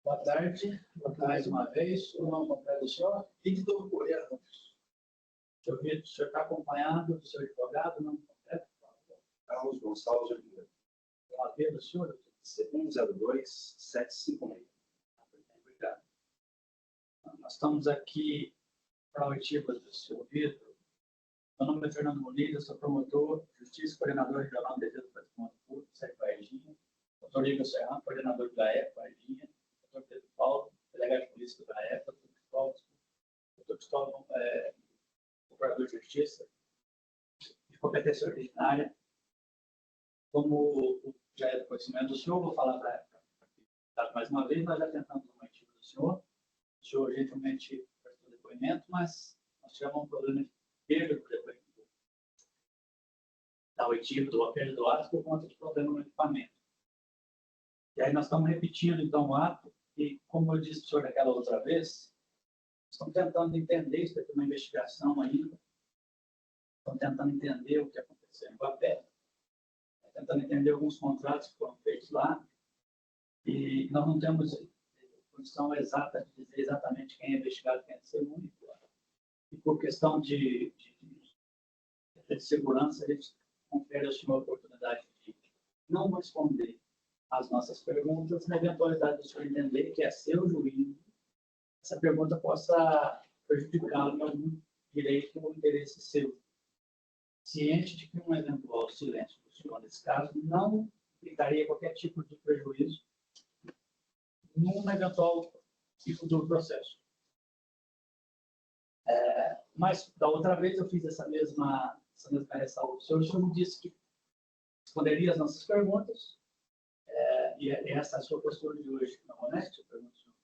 Boa tarde. Mais uma vez. O nome completo do senhor? Victor Correia Ramos. Senhor Vitor, o senhor está acompanhado do seu advogado? Não completo? Carlos Gonçalves Oliveira. O AB do senhor? C102756. Obrigado. Nós estamos aqui para a oitiva do senhor Vitor. Meu nome é Fernando Molina, eu sou promotor de justiça, coordenador regional de defesa do patrimônio público, SEC Varginha. Doutor Igor Serrano, coordenador do GAEP Varginha. Doutor Pedro Paulo, delegado de polícia do GAEP. Doutor Cristóvão, procurador de justiça, de competência ordinária. Como já é do conhecimento do senhor, vou falar mais uma vez. Nós já tentamos uma oitiva do senhor. O senhor gentilmente prestou depoimento, mas nós tivemos um problema de perda do depoimento da oitiva, do perda do ato, por conta de problema no equipamento. E aí nós estamos repetindo, então, o ato, e como eu disse para o senhor daquela outra vez, estamos tentando entender, isso aqui é uma investigação ainda, estamos tentando entender o que aconteceu em papel, tentando entender alguns contratos que foram feitos lá, e nós não temos condição exata de dizer exatamente quem é investigado, quem é testemunha. E por questão de segurança, a gente confere ao senhor a oportunidade de não responder às nossas perguntas, na eventualidade do senhor entender que é seu juízo, essa pergunta possa prejudicá-lo em algum direito ou interesse seu. Ciente de que um eventual silêncio do senhor, nesse caso, não implicaria qualquer tipo de prejuízo num eventual e futuro processo. Mas, da outra vez, eu fiz essa mesma ressalva ao senhor. O senhor me disse que responderia as nossas perguntas, e essa é a sua postura de hoje. Não é honesto? Eu pergunto ao senhor.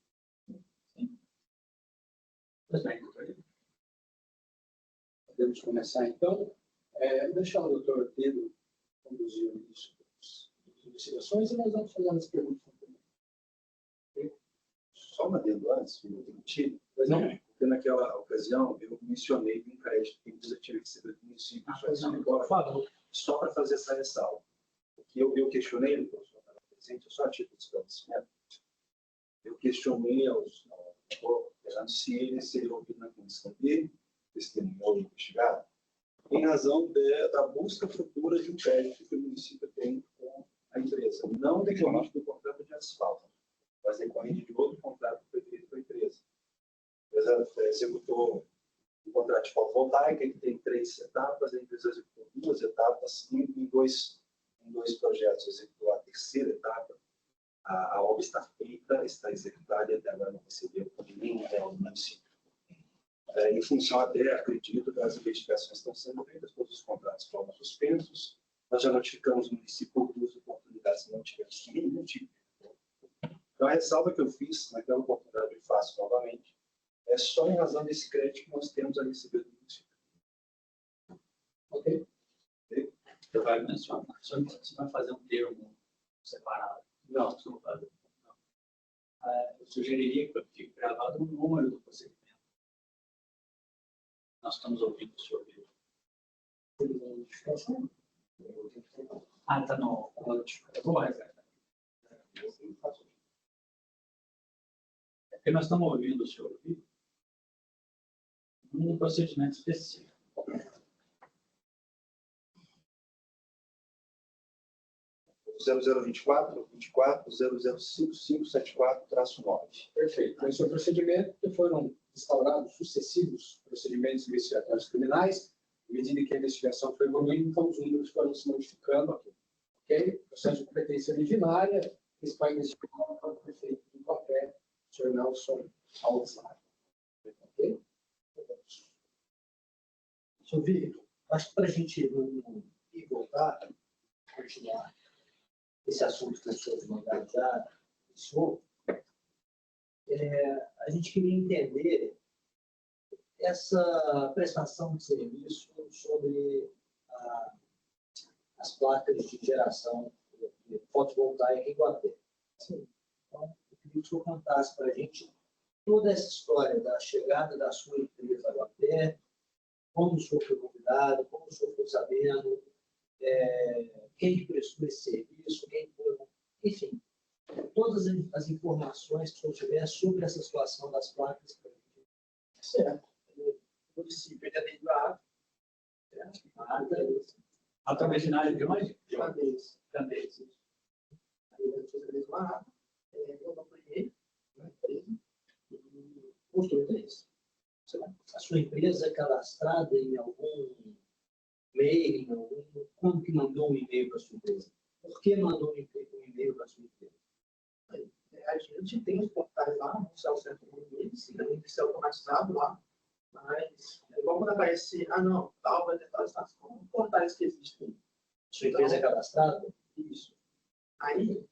Sim. Pois bem, doutor. Podemos começar, então. Deixar o doutor Pedro conduzir o início das investigações e nós vamos fazer as perguntas também. Só uma adendo antes, porque naquela ocasião eu mencionei um crédito que eu tive que ser do município, só para fazer essa ressalva. Porque eu questionei, o professor estava presente, só a título de esclarecimento, eu questionei aos operantes se ele seria ouvido na condição de testemunho investigado, em razão da busca futura de um crédito que o município tem com a empresa, não decorrente do contrato de asfalto, mas decorrente de outro contrato que foi feito com a empresa. A empresa executou um contrato de fotovoltaica, ele tem 3 etapas, a empresa executou 2 etapas em dois projetos. Executou a 3ª etapa, a obra está feita, está executada e até agora não recebeu nem o município. Em função até, acredito, das investigações que estão sendo feitas, todos os contratos foram suspensos, nós já notificamos o município por 2 oportunidades que não tivemos nenhum tipo. Então, a ressalva que eu fiz naquela oportunidade e faço novamente, é só em razão desse crédito que nós temos a receber do município. Ok? Você vai mencionar, você vai fazer um termo separado? Não, você não vai fazer. Não. Eu sugeriria que fique gravado o número do procedimento. Nós estamos ouvindo o senhor. Está no notificador. Vou resgatar. Porque nós estamos ouvindo o senhor num procedimento específico. O 0024-005-574-9. Perfeito. Nesse procedimento, foram instaurados sucessivos procedimentos investigatórios criminais, à medida que a investigação foi evoluindo, então os números foram se modificando aqui. Ok? Processo de competência originária, principal investigação foi prefeito do papel, o senhor Nelson Alzheimer. Ok? Senhor Victor, acho que para a gente ir voltar, continuar esse assunto que o senhor advogado já iniciou, a gente queria entender essa prestação de serviço sobre as placas de geração de fotovoltaica em Guapé. Sim. Então, eu queria que o senhor contasse para a gente toda essa história da chegada da sua empresa a Guapé, como o senhor foi convidado, como o senhor foi sabendo, quem prestou esse serviço, quem foi, enfim. todas as informações que o senhor tiver sobre essa situação das placas. Certo. O município ele aderiu à ata. Certo? A ata Ata originária de onde? de uma vez. Candeias. Aí ele fez a mesma ata, mandou para ele, na empresa, e mostrou interesse. Certo? A sua empresa é cadastrada em algum e-mail, como que mandou um e-mail para a sua empresa? Por que mandou um e-mail para a sua empresa? A gente tem os portais lá, no céu centro deles, tem que ser automatizado lá, mas igual quando aparece, não, tal, vai ter tal estação, portais que existem. Sua empresa é cadastrada? Isso. Aí,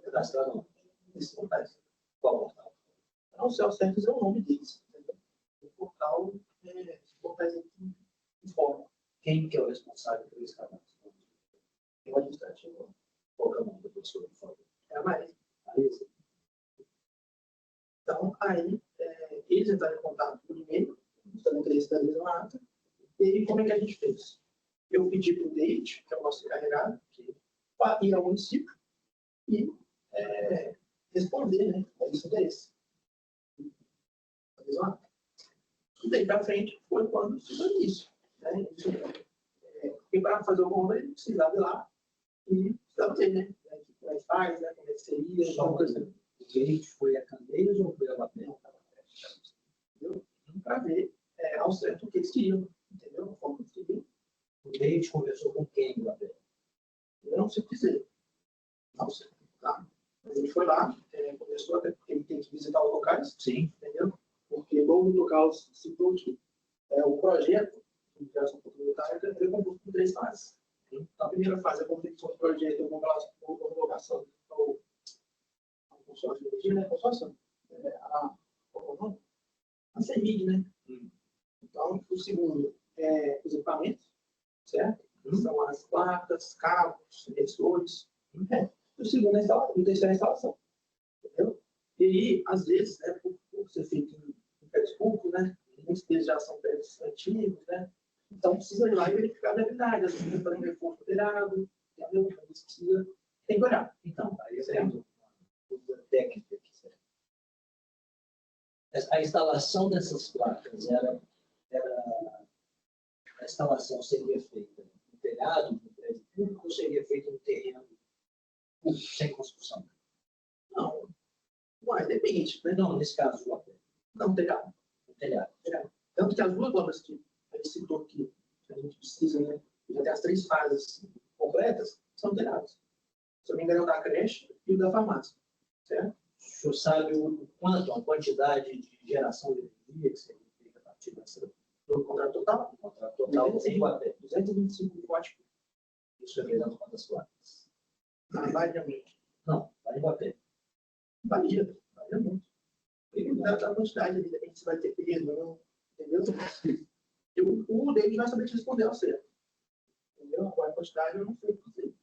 Cadastrada não. esses portais. Qual portal? Então, o céu centro é o nome deles. Entendeu? O portal, os portais aqui informam. Quem que é o responsável por esse cadastro? Tem o administrativo. Qual que é o nome da pessoa, por favor? É a Marisa. Marisa? Então, aí, eles entraram em contato por e-mail, mostrando interesse da mesma ata. E aí, como é que a gente fez? Eu pedi para o David, que é o nosso encarregado, para ir ao município e responder, né? A isso interesse. A mesma ata. E daí para frente foi quando se fez isso. Né? E para fazer alguma coisa, ele precisava ir lá e precisava ter, né? Como é que faz, né? Como é que seria, Só uma coisa. coisa. O cliente foi a Candeias ou foi a Guapé? Para ver ao certo o que eles queriam, entendeu? A forma que eles queriam. O cliente conversou com quem em Guapé? Eu não sei dizer. Não sei. Tá? A gente foi lá, começou até porque ele tem que visitar os locais, Sim. entendeu? Porque logo no local citou que o projeto de geração fotovoltaica é composto por 3 fases. Então, a primeira fase é a concepção do projeto, a homologação do consórcio de energia, né? Consórcio, a CEMIG, né? Então, o segundo é os equipamentos, certo? São as placas, cabos, sensores. O segundo é a instalação, o terceiro é a instalação. Entendeu? E aí, às vezes, né, por ser feito em prédios públicos, né? Muitos deles já são prédios antigos, né? Então, precisa ir lá e verificar a viabilidade. Às vezes, para reforço moderado, entendeu? Às vezes precisa, tem que olhar. Então, aí eu tenho uma dúvida técnica aqui. Certo? A instalação dessas placas a instalação seria feita no telhado do prédio público ou seria feita no terreno sem construção? Não, mas depende, né? Não, nesse caso, o hotel, Não, telhado. no telhado. Tanto que as 2 obras que a gente citou aqui, que a gente precisa, né? Já tem as 3 fases completas, são telhados. Se eu não me engano, é o da creche e o da farmácia. Certo? O senhor sabe o quanto, a quantidade de geração de energia que seria feita a partir dessa No contrato total, do contrato total em hotel? 225 watts. Isso é verdade quantas placas? Variamente. Não, vai em hotel. Varia muito. Ele dá a quantidade ali, depende se vai ter peso ou não. Entendeu? O dele vai saber te responder ao certo. Entendeu? Qual é a quantidade, eu não sei dizer.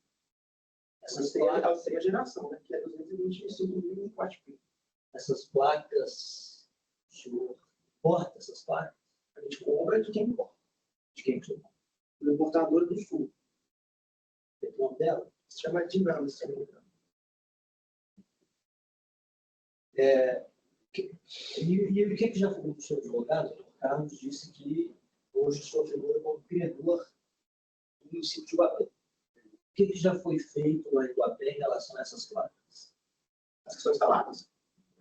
Essa seria a geração, né? Que é 225 watts. Essas placas, o senhor importa essas placas? A gente compra de quem importa. De quem que o senhor compra? Do importador do Sul. Tem o nome dela? Se chama Dinamo, se não me engano. E o que já foi o seu advogado? O Carlos disse que hoje o senhor figura como criador do município de Guapé. O que já foi feito lá em Guapé em relação a essas placas? As que são instaladas.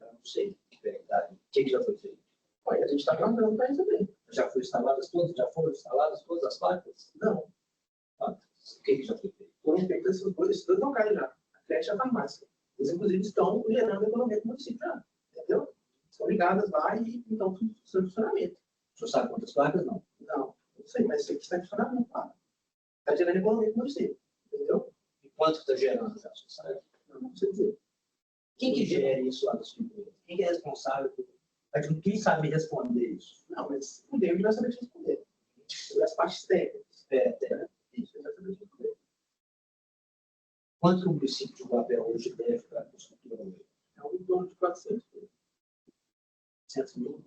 Eu não sei, de verdade. O que já foi feito? Olha, a gente está guardando para receber. Já foram instaladas todas? Já foram instaladas todas as placas? Não. O que já foi feito? Foram feitas esses 2 locais já. A creche e a farmácia. Eles, inclusive, estão gerando economia do município já. Entendeu? São ligadas lá e então estão em funcionamento. O senhor sabe quantas placas? Não. Não sei, mas sei que está em funcionamento lá. Está gerando economia do município. Entendeu? E quanto está gerando já, o senhor sabe? Não sei dizer. Quem que gera isso lá da sua empresa? Quem é responsável por... Quem sabe responder isso? Não, mas o David vai saber te responder. Sobre as partes técnicas. Isso, ele vai saber te responder. Quanto que o município de Guapé hoje deve para a construtora? É um em torno de 400 mil. 100 mil?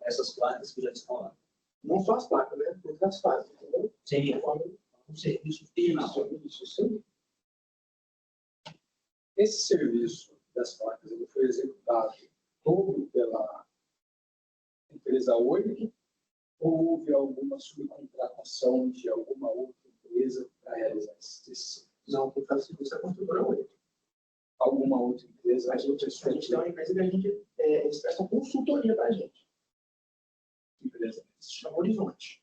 Essas placas que já estão lá. Não só as placas, né? Todas as fases, entendeu? Sim, Conforme um serviço final. isso aí. Esse serviço das placas ele foi executado todo pela empresa 8 ou houve alguma subcontratação de alguma outra empresa para realizar esse serviço? Não, quem faz serviço é a construtora 8. Alguma outra empresa? A gente tem uma empresa que eles prestam consultoria para a gente. Empresa. Se chama Horizonte.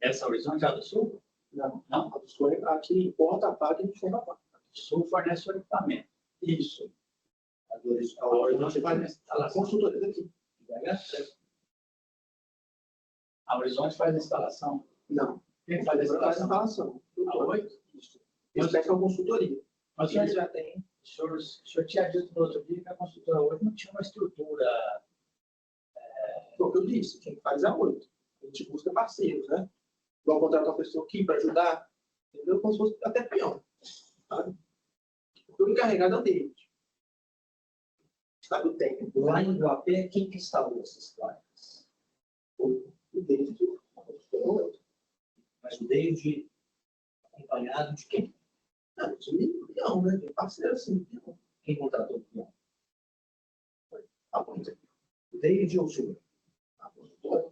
Essa Horizonte é a do Sul? Não, Não. a do Sul é a que importa a placa e a gente compra a placa. O Sul fornece o equipamento. Isso. A do A Horizonte faz a Instalação. consultoria daqui. A Horizonte faz a instalação. Não. Quem faz a Faz a instalação? instalação. A 8? Isso. Eles prestam consultoria. Mas Eles já têm. o senhor tinha dito no outro dia que a construtora 8 não tinha uma estrutura. Foi o que eu disse. Quem faz é a 8. A gente busca parceiros, né? Vamos contratar uma pessoa aqui para ajudar. Entendeu? Como se fosse até peão. Sabe? O encarregado é o David. Sabe o técnico. Lá em Guapé, quem que instalou essas placas? O David. A construtora 8. Mas o David, acompanhado de quem? Não, isso é peão, né? Tem parceiro assim. Peão. Quem contratou o peão? A 8. O David ou o senhor? A construtora.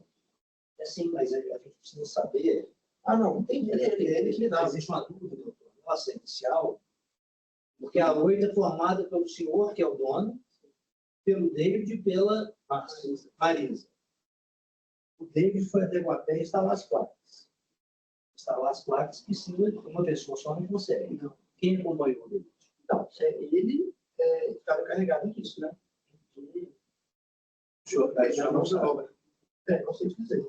É sim, mas a gente precisa saber. Ah, não. Tem ele que me dá. Existe uma dúvida, doutor, nossa, inicial, porque a 8 é formada pelo senhor, que é o dono, pelo David e pela Marisa. O David foi até Guapé instalar as placas. Instalar as placas precisa de uma pessoa só não consegue. Então, quem acompanhou o David? Não, ele estava encarregado disso, né? O senhor Daí já não obra. Não sei dizer.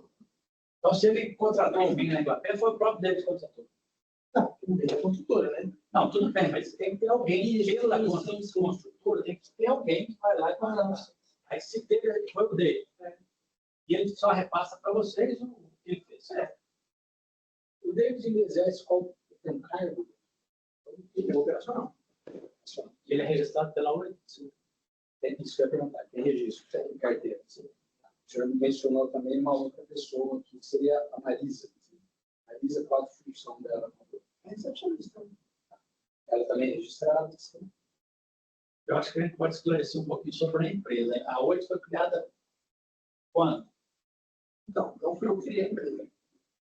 Então, se ele contratou alguém na Iguapé, foi o próprio David que contratou. Não, ele é construtora, né? Não, tudo bem, mas tem que ter alguém. Pela construtora, tem que ter alguém que vai lá e faz. Aí se teve, foi o David. E ele só repassa para vocês o que ele fez. O David ele exerce qual cargo? Ele é operacional. Ele é registrado pela 8. Tem isso que eu ia perguntar. Tem registro, tem carteira. Sim. O senhor mencionou também uma outra pessoa, que seria a Marisa. A Marisa, qual a função dela? É recepcionista. Ela também é registrada? Sim. Eu acho que a gente pode esclarecer um pouquinho sobre a empresa. A 8 foi criada quando? Então, não fui eu que criei a empresa.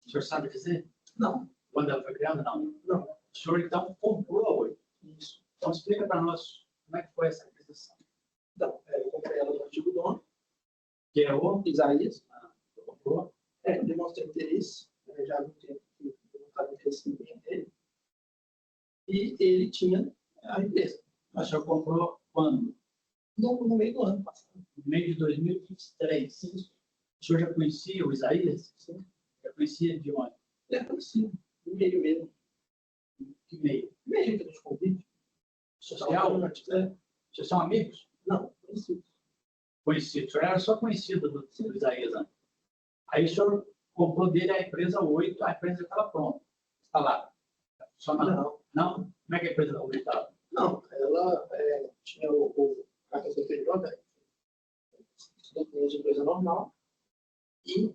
O senhor sabe dizer? Não. Quando ela foi criada? Não. Não. O senhor, então, comprou a 8. Isso. Então, explica para nós como é que foi essa aquisição. Então, eu comprei ela do antigo dono, Que é o Isaías. comprou. Eu demonstrei interesse, já há muito tempo que eu não estava interesse em dele. E ele tinha a empresa. Mas o senhor comprou quando? No meio do ano passado. No meio de 2023. Sim. O senhor já conhecia o Isaías? Sim. Já conhecia de onde? É conhecido. No meio mesmo. Que meio? Meio que nos convite. Social? Né? Vocês são amigos? Não, conhecido. Conhecido. O senhor era só conhecido do Isaías antes. Aí o senhor comprou dele a empresa 8, a empresa estava pronta, instalada. Só não. Não? Como é que a empresa da 8 estava? Não, ela tinha a questão CNPJ, documento de empresa normal, e,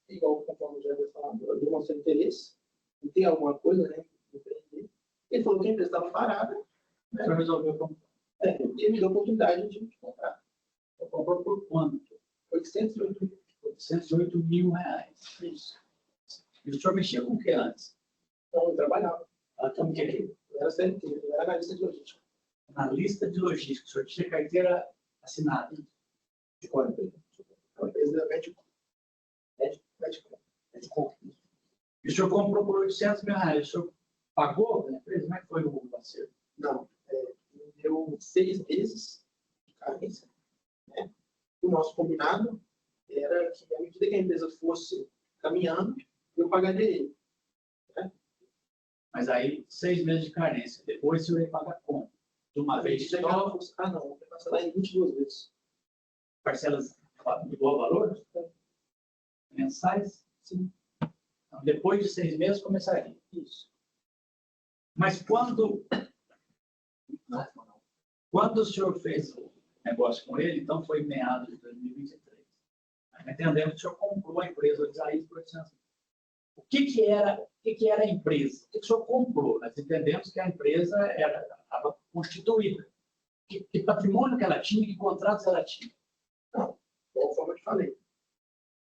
igual conforme já havia falado, eu demonstrei interesse em ter alguma coisa, né, empreender. Ele falou que a empresa estava parada, O senhor resolveu comprar. e me deu a oportunidade de comprar. Eu comprou por quanto? 808 mil. 808 mil reais. Isso. E o senhor mexia com o que antes? Então, eu trabalhava. Como que é? Eu era CLT, eu era analista de logística. Na lista de logística, o senhor tinha carteira assinada. De qual empresa? A empresa da Médico. Médico. E o senhor comprou por 800 mil reais. O senhor pagou a empresa? Como é que foi o parceiro? Não, me deu 6 meses de carência. Né? O nosso combinado era que, à medida que a empresa fosse caminhando, eu pagaria ele. Mas aí, 6 meses de carência. Depois o senhor ia pagar como? De uma vez Já só, fosse, não, vai parcelar em 22 vezes. parcelas de igual valor? Mensais? Sim. Então, depois de 6 meses, começaria. Isso. Mas quando o senhor fez o negócio com ele, então foi em meados de 2023. Aí entendemos que o senhor comprou a empresa de Isaías por 800 mil. O que era a empresa? O que o senhor comprou? Nós entendemos que a empresa estava constituída. Que patrimônio que ela tinha, que contratos ela tinha? Não, igual forma que falei.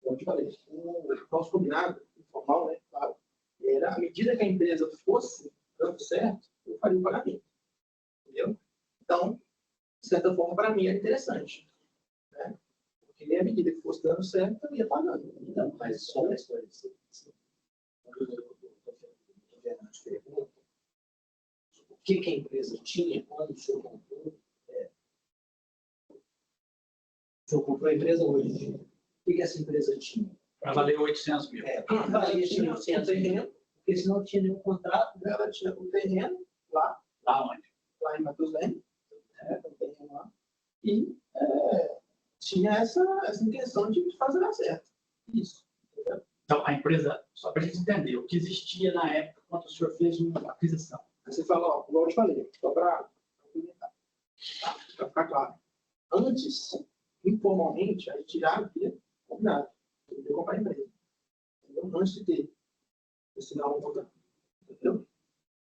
Como eu te falei, o nosso combinado, informal, né? Claro, era à medida que a empresa fosse dando certo, eu faria o pagamento. Entendeu? Então, de certa forma, para mim era interessante. Né? Porque à medida que fosse dando certo, eu ia pagando. Então, mas só para esclarecer, quando eu te pergunto o que a empresa tinha quando o senhor comprou, o senhor comprou a empresa hoje, o que essa empresa tinha? Para valer 800 mil. Valia 800 mil, porque senão não tinha nenhum contrato. Ela tinha um terreno lá, Lá onde? lá em Matheus Leme, um terreno lá, e tinha essa intenção de fazer dar certo. Isso. Então, a empresa, só para a gente entender, o que existia na época quando o senhor fez uma aquisição. Aí você fala, ó, igual eu te falei, só para complementar, tá? Para ficar claro. Antes, informalmente, a gente já havia combinado. Eu ia comprar a empresa. Entendeu? Antes de ter esse não contrato. Entendeu?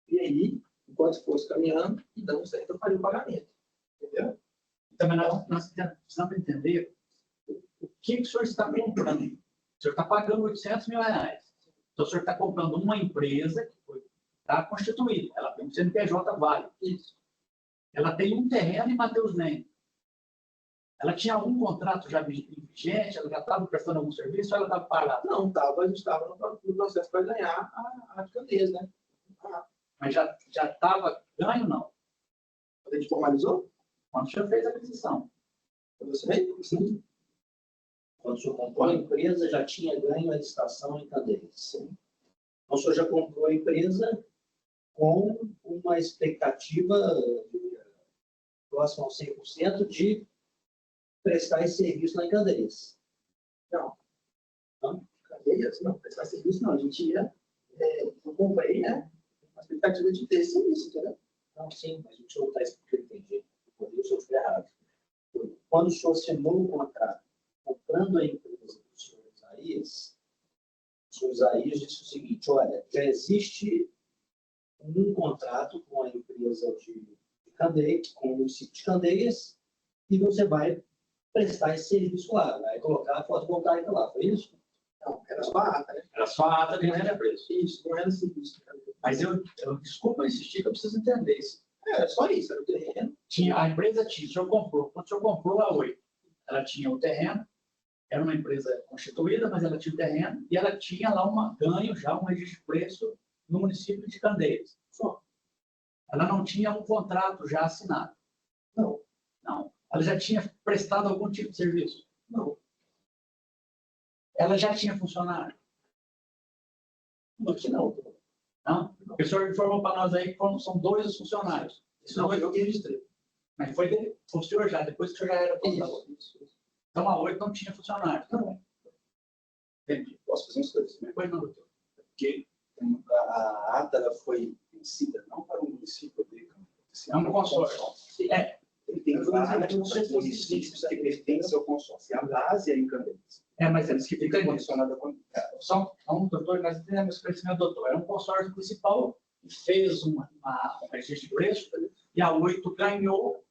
E aí, enquanto fosse caminhando e dando certo, eu faria o pagamento. Entendeu? Também nós precisamos entender o que o senhor está comprando. O senhor está pagando 800 mil reais. Então, o senhor está comprando uma empresa que está constituída. Ela tem um CNPJ válido. Isso. Ela tem um terreno em Matheus Leme. Ela tinha algum contrato já vigente? Ela já estava prestando algum serviço ou ela estava parada? Não, a gente estava no processo para ganhar a candeza, né? Mas já estava ganho, não? A gente formalizou? Quando o senhor fez a aquisição. Quando você veio? Sim. Quando o senhor comprou a empresa, já tinha ganho a licitação em Candeias. Sim. Então, o senhor já comprou a empresa com uma expectativa próxima ao 100% de prestar esse serviço lá em Candeias. Não. Não? Candeias? Não, prestar serviço não. A gente ia... eu comprei, né? A expectativa de ter serviço, entendeu? Não, sim, mas o senhor está explicando, eu entendi. O senhor foi errado. Quando o senhor assinou o contrato, comprando a empresa do senhor Isaías, o senhor Isaías disse o seguinte: olha, já existe um contrato com a empresa de Candeias, com o município de Candeias, e você vai prestar esse serviço lá, vai colocar a fotovoltaica lá, foi isso? Não, era só a ata, né? Era só a ata de venda a preço. Isso, não era serviço. Mas desculpa insistir que eu preciso entender isso. Era só isso, era o terreno. A empresa tinha, o senhor comprou. Quando o senhor comprou a Oi, ela tinha o terreno, era uma empresa constituída, mas ela tinha o terreno, e ela tinha lá um registro de preço no município de Candeias. Só. Ela não tinha um contrato já assinado. Não. Não. Ela já tinha prestado algum tipo de serviço. Não. Ela já tinha funcionário. Não que não. Não? O senhor informou para nós aí que são 2 os funcionários. Isso não foi eu que registrei. Mas foi o senhor já, depois que o senhor já era contador. Isso. Então a 8 não tinha funcionário. Não. Entendi. Posso fazer um esclarecimento? Depois não, doutor. Porque a ata ela foi vencida não para o município de Candeias, É um consórcio. Ele tem vários municípios que pertencem ao consórcio. A base é em Candeias. Mas eles que Fica ficam condicionada com... doutor, nós entendemos esse crescimento, doutor. Era um consórcio municipal que fez um registro de preço e a 8 ganhou,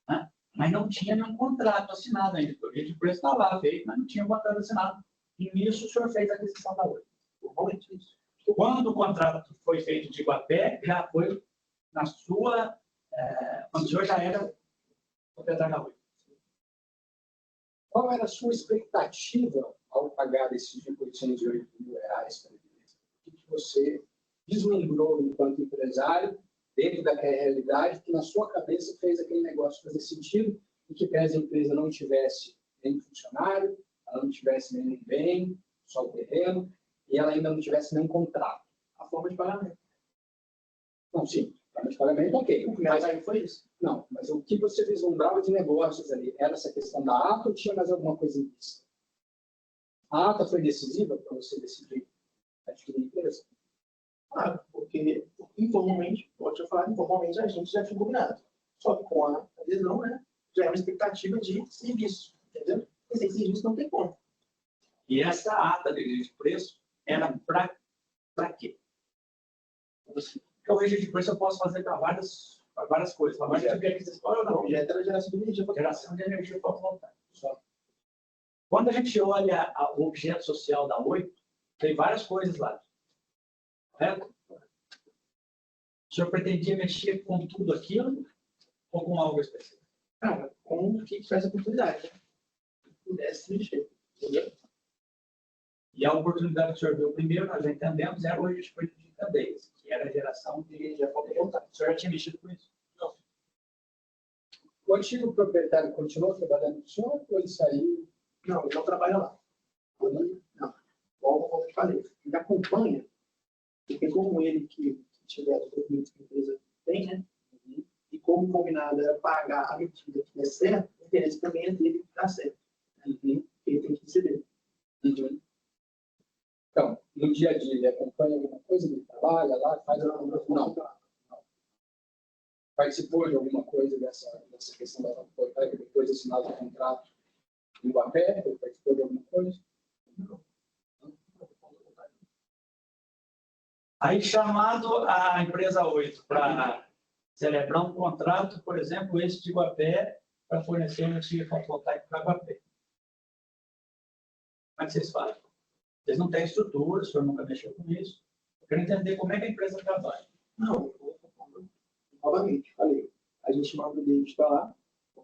né? Mas não tinha nenhum contrato assinado ainda. O registro de preço estava lá feito, mas não tinha um contrato assinado. E nisso o senhor fez a aquisição da 8. Normalmente isso. Quando o contrato foi feito de Iguapé, já foi na sua... quando o senhor já era proprietário da 8. Qual era a sua expectativa ao pagar esses 808 mil reais para a empresa? O que você vislumbrou enquanto empresário, dentro daquela realidade, que na sua cabeça fez aquele negócio fazer sentido e que pese a empresa não tivesse nem funcionário, ela não tivesse nem bem, só o terreno, e ela ainda não tivesse nem contrato? A forma de pagamento. Não, sim, forma de pagamento, ok. Mas aí foi isso. Não, mas o que você vislumbrava de negócios ali? Era essa questão da ata ou tinha mais alguma coisa em vista? A ata foi decisiva para você decidir adquirir a empresa? Claro, porque informalmente, pode eu falar, informalmente a gente já tinha combinado. Só que com a adesão, né, já é uma expectativa de serviço, entendeu? E sem serviço não tem como. E essa ata de registro de preço era para quê? Porque o regime de preço eu posso fazer para várias coisas. Para várias aquisições ou O não. projeto era geração de energia. Geração de energia fotovoltaica. Só. Quando a gente olha o objeto social da 8, tem várias coisas lá. Correto? O senhor pretendia mexer com tudo aquilo ou com algo específico? Não, com o que faz a oportunidade, né? Pudesse mexer, entendeu? E a oportunidade que o senhor viu primeiro, nós já entendemos, era o registro de cadeias, que era a geração de energia fotovoltaica. O senhor já tinha mexido com isso? Não. O antigo proprietário continuou trabalhando com o senhor ou ele saiu? Não, ele não trabalha lá. Não. Como eu te falei, ele acompanha, porque como ele que tiver os documentos que a empresa tem, né? E como combinado era pagar a medida que é certo, o interesse também é dele que está certo. Ele tem que receber. Então, no dia a dia, ele acompanha alguma coisa, ele trabalha lá, faz alguma coisa? Não. Participou de alguma coisa dessa questão da fotovoltaica, depois de assinado o contrato em Guapé? Ele participou de alguma coisa? Não. Aí, chamado a empresa 8 para celebrar um contrato, por exemplo, esse de Guapé, para fornecer energia fotovoltaica para Guapé. Como é que vocês fazem? Vocês não têm estrutura, o senhor nunca mexeu com isso. Eu quero entender como é que a empresa trabalha. Não, novamente, falei. A gente manda o David para lá,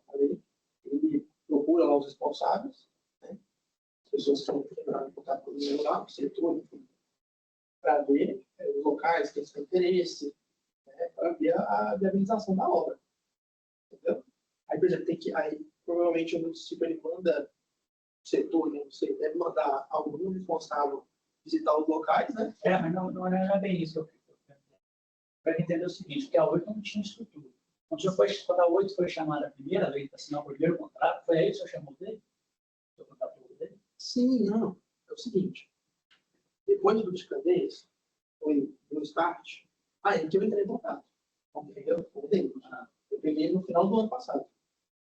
falei, ele procura lá os responsáveis, né? As pessoas que estão entrando em contato com ele lá, o setor, enfim, para ver os locais que eles têm interesse, né? Para ver a viabilização da obra. Entendeu? Aí, por exemplo, aí provavelmente o município ele manda o setor, né? Você deve mandar algum responsável visitar os locais, né? Mas não é bem isso que eu quero entender o seguinte, que a 8 não tinha estrutura. Quando a 8 foi chamada a primeira vez para assinar o primeiro contrato, foi aí que o senhor chamou dele? O senhor contratou dele? Sim, não. É o seguinte. Depois do Candeias, foi no start, aí que eu entrei em contato. Entendeu? Eu peguei no final do ano passado.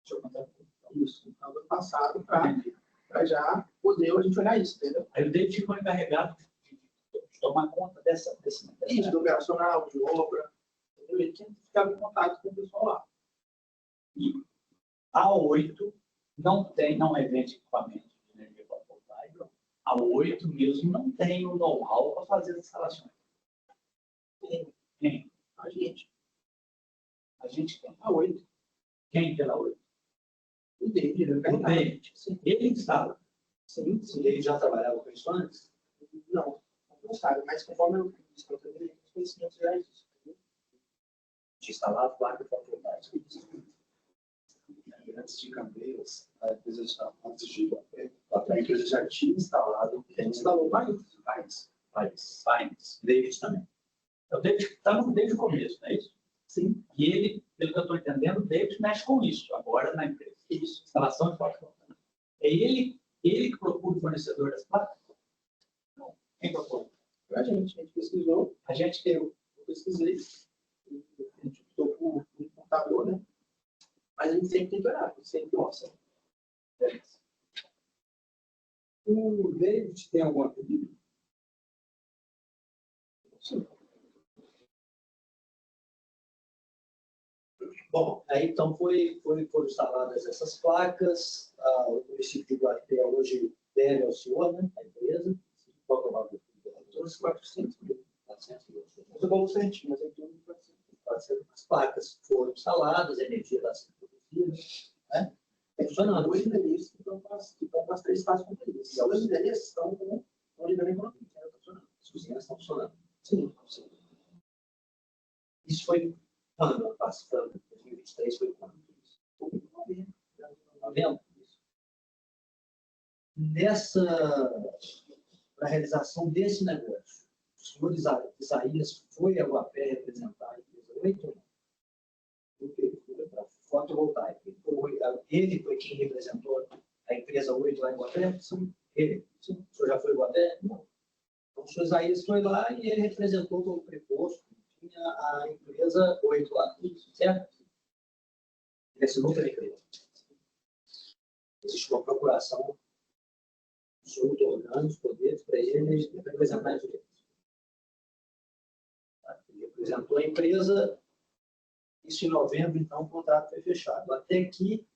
O senhor contratou? Isso, no final do ano passado, para já poder a gente olhar isso, entendeu? Aí o David ficou encarregado de tomar conta desse Isso, do operacional, de obra, entendeu? Ele tinha que ficar em contato com o pessoal lá. E a 8 não é vende equipamento de energia fotovoltaica. A 8 mesmo não tem o know-how para fazer as instalações. Quem? A gente. A gente tem. A 8. Quem pela 8? O David. O David. Sim. Ele instala. Sim. Ele já trabalhava com isso antes? Não sabe, mas conforme eu disse para ele, os conhecimentos já existem. De instalar a placa fotovoltaica. Antes de Candeias, a empresa já tinha instalado. A gente instalou País. David também. Então, o David está desde o começo, não é isso? Sim. E ele, pelo que eu estou entendendo, o David mexe com isso agora na empresa. Isso. Instalação de fotovoltaica. É ele que procura o fornecedor das placas? Não. Quem procura? A gente pesquisou. Eu pesquisei. A gente optou por um contador, né? Mas a gente sempre tem que olhar, sempre mostra. O David tem algum apelido? Sim. Bom, aí então foram instaladas essas placas, o município de Guaté hoje deve ao senhor, né, a empresa, qual que é o valor? Todos 400 mil. 400 mil. Eu vou certinho, mas é tudo 400. As placas foram instaladas, a energia está sendo produzida, né? Funcionando. Dois endereços que estão para as três fases concluídas. E os endereços estão ligando a economia. Está funcionando. As cozinhas estão funcionando. Sim. Isso foi ano passado, 2023 foi quando? Novembro. Para a realização desse negócio, o senhor Isaías foi a Guapé representar a empresa 8 ou não? Porque foi para fotovoltaica. Ele foi quem representou a empresa 8 lá em Guapé? Sim. Ele? Sim. O senhor já foi a Guapé? Não. Então, o senhor Isaías foi lá e ele representou como preposto a empresa 8 lá, certo? Ele assinou pela empresa. Existe uma procuração O senhor otorgando os poderes para ele representar a empresa. Ele representou a empresa, isso em novembro, então o contrato foi fechado. Até que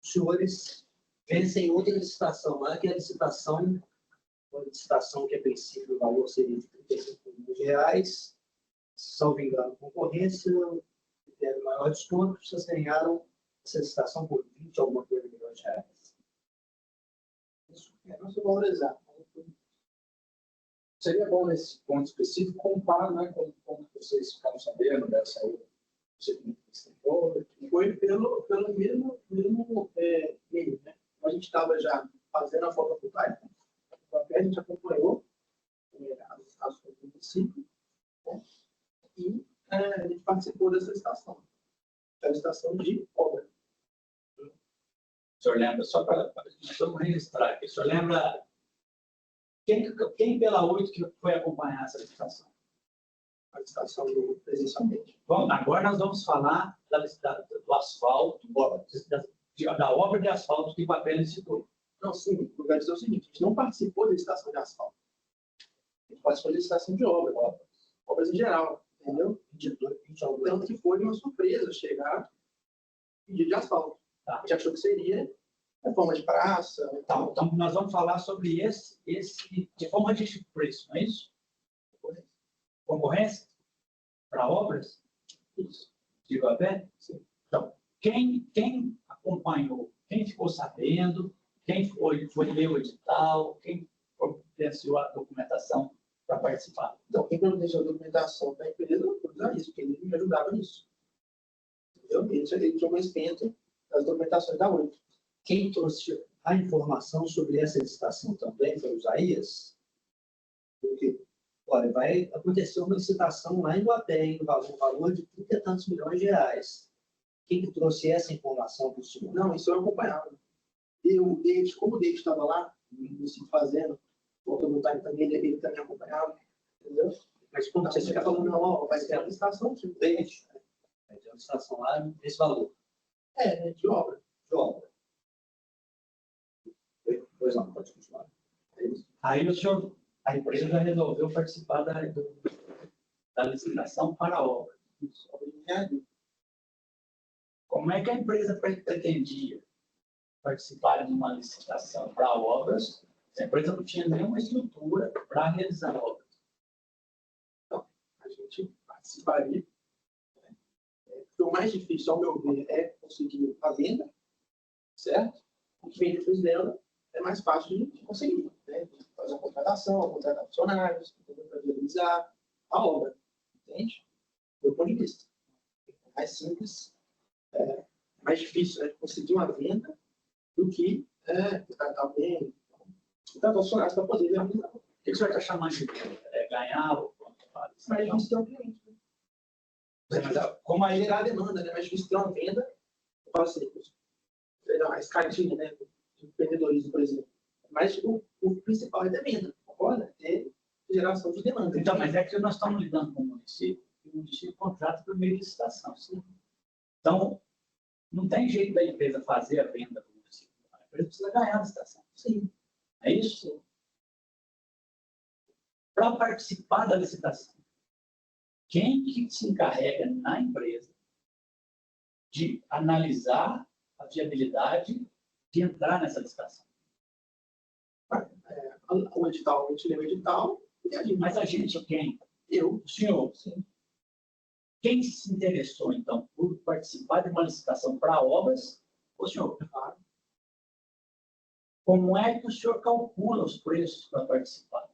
os senhores vencem outra licitação lá, que é a licitação, uma licitação que a princípio o valor seria de R$ 35 mil, salvo engano, concorrência, deram maior desconto, vocês ganharam essa licitação por 20 alguma coisa milhões de reais. Isso é nosso valor exato. Seria bom, nesse ponto específico, comparar, né, como vocês ficaram sabendo dessa aí, Foi pelo mesmo meio, né? A gente estava já fazendo a fotovoltaica, a gente acompanhou as estações do município, né? E a gente participou dessa estação, que é a estação de obra. O senhor lembra, só para vamos registrar aqui, o senhor lembra quem pela 8 que foi acompanhar essa licitação? A estação do presencialmente. Bom, agora nós vamos falar do asfalto, da obra de asfalto que o papel licitou. Não, sim, eu quero dizer o seguinte, a gente não participou da estação de asfalto. A gente participou da estação de obra, obras em geral, entendeu? Tanto que foi uma surpresa chegar pedir de asfalto. Tá. A gente achou que seria reforma de praça. Então, nós vamos falar sobre esse de forma de preço, não é isso? Concorrência para obras? Isso. De papel? Sim. Então, quem acompanhou, quem ficou sabendo, quem foi ler o edital, quem providenciou a documentação para participar? Então, quem providenciou a documentação da empresa, eu vou usar isso, porque ele me ajudava nisso. Entendeu? Ele tinha conhecimento das documentações da UEM. Quem trouxe a informação sobre essa licitação também foi o Isaías? Porque, olha, vai acontecer uma licitação lá em Guaté, no valor de 30 e tantos milhões de reais. Quem que trouxe essa informação para o senhor? Não, isso eu acompanhava. E o David, como o David estava lá, no município fazendo, o fotovoltaico também, ele também acompanhava, entendeu? Mas quando Você fica falando, não, ó, vai ser a licitação, tipo, David. vai ter uma licitação lá nesse valor Né, de obra. de obra. Pois não, pode continuar. Aí a empresa resolveu participar da licitação para a obra. Como é que a empresa pretendia participar de uma licitação para obras se a empresa não tinha nenhuma estrutura para realizar obras? Então, a gente participaria. O mais difícil, ao meu ver, é conseguir a venda, certo? O que vem depois dela é mais fácil de conseguir, né? Fazer a contratação, contratar funcionários, para viabilizar a obra, entende? Do meu ponto de vista. É mais simples, mais difícil, né? Conseguir uma venda do que contratar alguém, contratar funcionários para poder viabilizar. O que o senhor está chamando de ganhar ou Mais difícil ter um cliente, né? como aí Gerar demanda, né? Mais difícil ter uma venda. Eu falo assim, a escadinha, né? De empreendedorismo, por exemplo. Mas o principal é a venda, concorda? É geração de demanda. Então, mas é que nós estamos lidando com o município, e o município contrata por meio de licitação. Sim. Então, não tem jeito da empresa fazer a venda para o município. A empresa precisa ganhar a licitação. Sim. É isso? Sim. Para participar da licitação, quem que se encarrega na empresa de analisar a viabilidade de entrar nessa licitação? O edital, a gente lê o edital e a gente. Mas a gente quem? Eu. O senhor. Sim. Quem se interessou, então, por participar de uma licitação para obras? O senhor. Claro. Como é que o senhor calcula os preços para participar?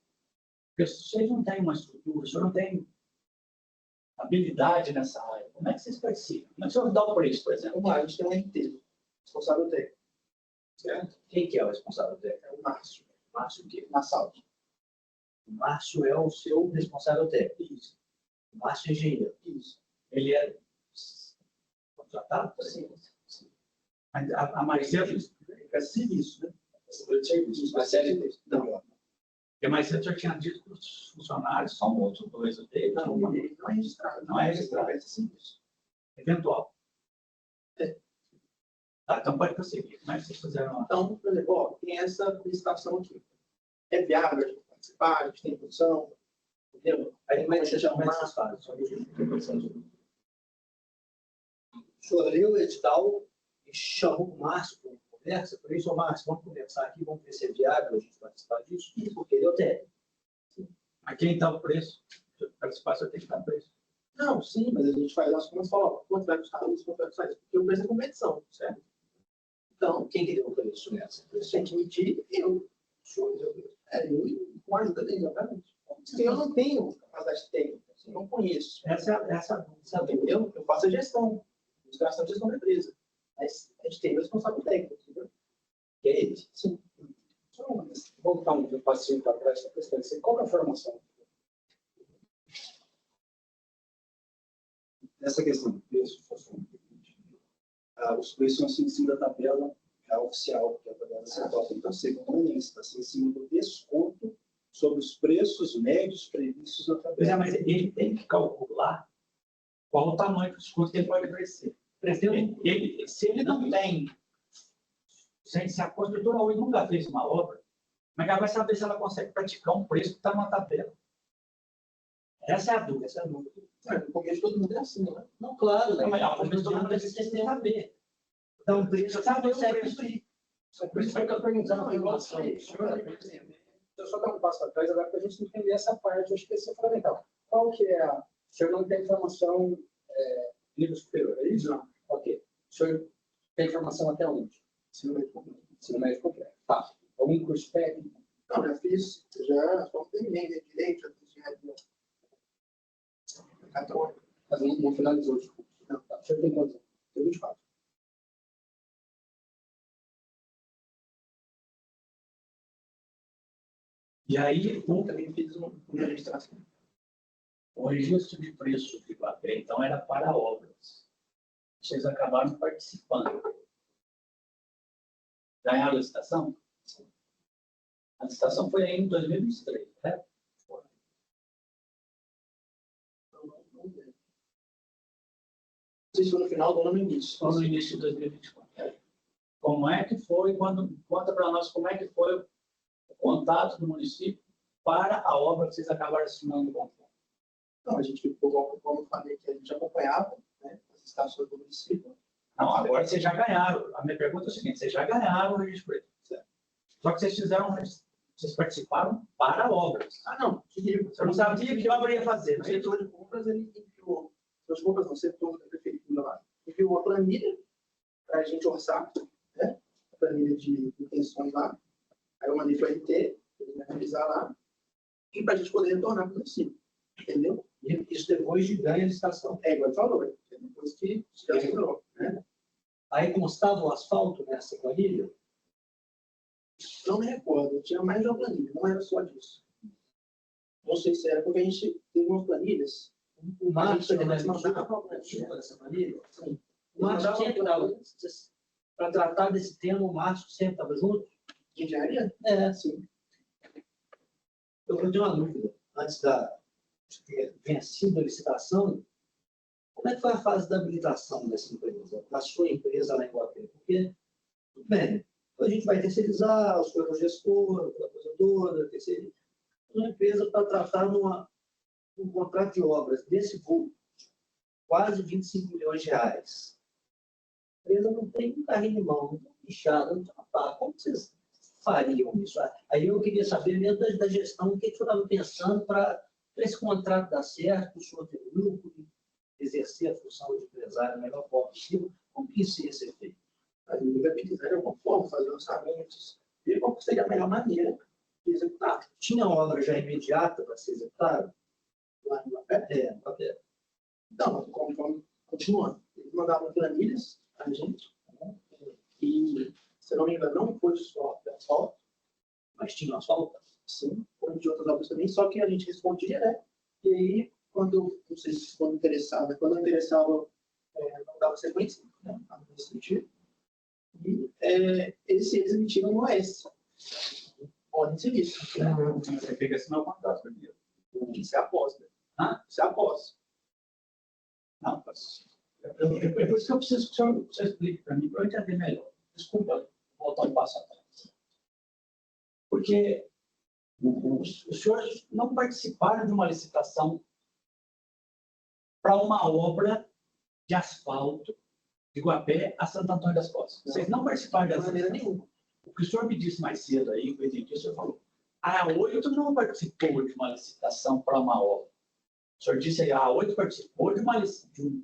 Porque se vocês não têm uma estrutura, o senhor não tem habilidade nessa área, como é que vocês participam? Como é que o senhor dá o preço, por exemplo? Vamos lá, a gente tem um RT, responsável técnico. Certo? Quem que é o responsável técnico? É o Márcio. Márcio o quê? Massaldi. O Márcio é o seu responsável técnico. Isso. O Márcio é engenheiro. Isso. Ele é Contratado? Sim. Mas a Marcelo, É serviço, né? serviço, Mas é serviço. Não, porque mais cedo já tinha dito que os funcionários são outros dois, o dele, ele não é registrado. Não é registrado. É serviço. eventual. Tá, então pode prosseguir. Como é que vocês fizeram lá? Então, por exemplo, ó, tem essa licitação aqui. É viável a gente participar, a gente tem função, entendeu? Aí Como é que você vocês chama como é que vocês fazem? Só o senhor leu o edital e chamou o Márcio para uma conversa, por isso, Márcio, vamos conversar aqui, vamos ver se é viável a gente participar disso, porque ele é o técnico. Mas quem está o preço? Se eu participar, só tem que estar o preço. Não, sim, mas a gente faz as contas e fala, ó, quanto vai custar isso, quanto vai custar isso, porque o preço é competição, certo? Então, Quem que deu o preço nessa? o preço tem que medir eu. O senhor deu o preço. Eu com a ajuda dele, obviamente. Porque eu não tenho capacidade técnica, assim, eu não conheço. Essa é a dúvida. Entendeu? Eu faço a gestão, gestão de gestão da empresa. Mas a gente tem o responsável técnico, entendeu? Que é ele. Sim. Vamos voltar um passinho para trás para esclarecer. Qual é a formação? Essa questão do preço, os preços são assim em cima da tabela oficial, que é a tabela central. Então, segundo a está assim, em cima do desconto sobre os preços médios previstos na Pois é, tabela. mas ele tem que calcular qual o tamanho do desconto que ele pode oferecer. Se ele não tem, se a construtora hoje nunca fez uma obra, mas ela vai saber se ela consegue praticar um preço que está na tabela. Essa é a dúvida. No começo todo mundo é assim, né? Não, claro, Não, mas né? a construtora não precisa saber. Então, o preço Sabe o consegue preço? cumprir. Por isso que eu estou perguntando a Não, igual formação. você, senhor, Eu só dar um passo atrás agora para a gente entender essa parte, acho que isso é fundamental. Qual que é a... O senhor não tem formação nível superior, é isso? Não. Ok. O senhor tem formação até onde? Ensino médio completo. Tá. Algum curso técnico? Não, já fiz, já terminei de direito, já fiz engenharia. Então, Mas não finalizou os cursos. Não, tá. O senhor tem quantos anos? eu 24. E aí, Também fiz uma administração. o registro de preço de papel, então, era para obras. Vocês acabaram participando. Ganharam a licitação? A licitação foi aí em 2023, né? Não sei se foi no final do ano ou no início. Só no início de 2024. Como é que foi, conta para nós como é que foi o contato do município para a obra que vocês acabaram assinando o contrato? Então, a gente ficou, como eu falei, que a gente acompanhava, né, as estações do município. Não, agora vocês já ganharam. A minha pergunta é a seguinte: vocês já ganharam o registro preto. Só que vocês participaram para obras. Ah, não, Você não sabia que obra ia fazer. O setor de compras, ele enviou, setor de compras não, o setor da prefeitura lá, enviou a planilha para a gente orçar, né, a planilha de intenções lá. Aí eu mandei para o RT, ele vai revisar lá, e para a gente poder retornar para o município, entendeu? E isso depois de ganho a licitação. É igual ele falou, depois que já estourou, né? Aí constava o asfalto nessa planilha? Não me recordo, tinha mais de uma planilha, não era só disso. Não sei se era porque a gente teve umas planilhas. O Marcos A gente também mandava mandava essa planilha? Sim. O Marcos sempre estava... Para tratar desse tema, o Marcos sempre estava junto? De engenharia? É. Sim. Eu tenho uma dúvida. Antes de ter vencido a licitação, como é que foi a fase da habilitação dessa empresa, da sua empresa lá em Guapé? Porque, tudo bem, a gente vai terceirizar, o senhor é o gestor, a coisa toda, terceirizar. Uma empresa para tratar um contrato de obras desse volume, quase 25 milhões de reais. A empresa não tem um carrinho de mão, não tem fichada, não tem uma pá. Como vocês fariam isso? Aí eu queria saber mesmo da gestão, o que você estava pensando para esse contrato dar certo, o senhor ter grupo, exercer a função de empresário da melhor forma possível, como que isso ia ser feito? A gente vai pedir de alguma forma, fazer orçamentos, ver qual seria a melhor maneira de executar. Tinha obra já imediata para ser executada? Lá no Guapé. No papel. Não, conforme continuando. Eles mandavam planilhas a gente, né? E, se não me engano, não foi só de asfalto, Mas tinha asfalto? sim, foram de outras obras também, só que a gente respondia, né? E aí, não sei se quando interessava, não dava sequência, né? Administrativo. E eles emitiram um OS, ordem de serviço. Você fica assinar o contrato primeiro. Isso é após, né? Hã? Isso é após. Não, mas É por isso que eu preciso que o senhor explique para mim, para eu entender melhor. Desculpa voltar um passo atrás. Porque os senhores não participaram de uma licitação para uma obra de asfalto de Guapé a Santo Antônio das Poças. Vocês não participaram De dessa maneira licitação. nenhuma. O que o senhor me disse mais cedo aí, que eu entendi, o senhor falou, a 8 não participou de uma licitação para uma obra. O senhor disse aí, a 8 participou de uma licitação